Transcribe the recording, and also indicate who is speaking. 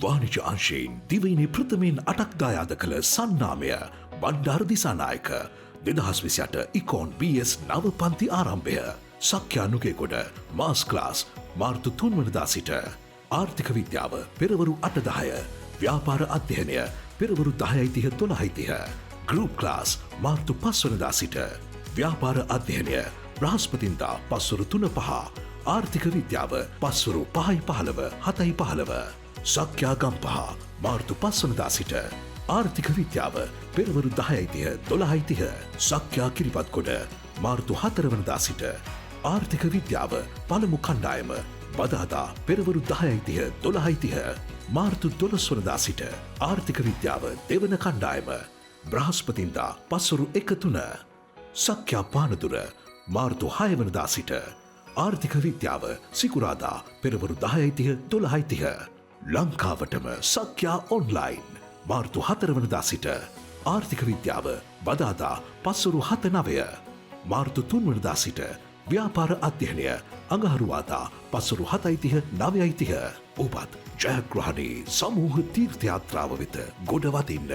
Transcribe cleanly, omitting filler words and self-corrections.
Speaker 1: වාණිජ අංශයෙන් දිවයිනේ ප්‍රථමයෙන් 8ක් දායාද කළ සන්නාමය බණ්ඩාර දිසානායක 2028 ඉකෝන් BS නව පන්ති ආරම්භය සක්‍යා නුගේගොඩ මාස් ක්ලාස් මාර්තු 3 වනදා සිට ආර්ථික විද්‍යාව පෙරවරු 8:10 ව්‍යාපාර අධ්‍යයනය පෙරවරු 10:30 12:30 ගෲප් ක්ලාස් මාර්තු 5 වනදා සිට ව්‍යාපාර අධ්‍යයනය බ්‍රහස්පතින්දා පස්වරු 3:05 ආර්ථික විද්‍යාව පස්වරු 5:15 7:15 සක්‍යා ගම්පහ මාර්තු 5 වනදා සිට ආර්ථික විද්‍යාව පෙරවරු 10:30 12:30 සක්‍යා කිරිපත්ගොඩ මාර්තු 4 වනදා සිට ආර්ථික විද්‍යාව පළමු කණ්ඩායම බදාදා පෙරවරු 10:30 12:30 මාර්තු 12 වනදා සිට ආර්ථික විද්‍යාව දෙවන කණ්ඩායම බ්‍රහස්පතින්දා පස්වරු 1:03 සක්‍යා පානදුර මාර්තු 6 වනදා සිට ආර්ථික විද්‍යාව සිකුරාදා පෙරවරු 10:30 12:30 ලංකාවටම සක්‍යා ඔන්ලයින් මාර්තු 4 වනදා සිට ආර්ථික විද්‍යාව බදාදා පස්වරු 7:09 මාර්තු 3 වනදා සිට ව්‍යාපාර අධ්‍යයනය අඟහරුවාදා පස්වරු 7:30 9:30 ඔබත් ජයග්‍රහණී සමූහ තීර්ථ යාත්‍රාව වෙත ගොඩ වදින්න.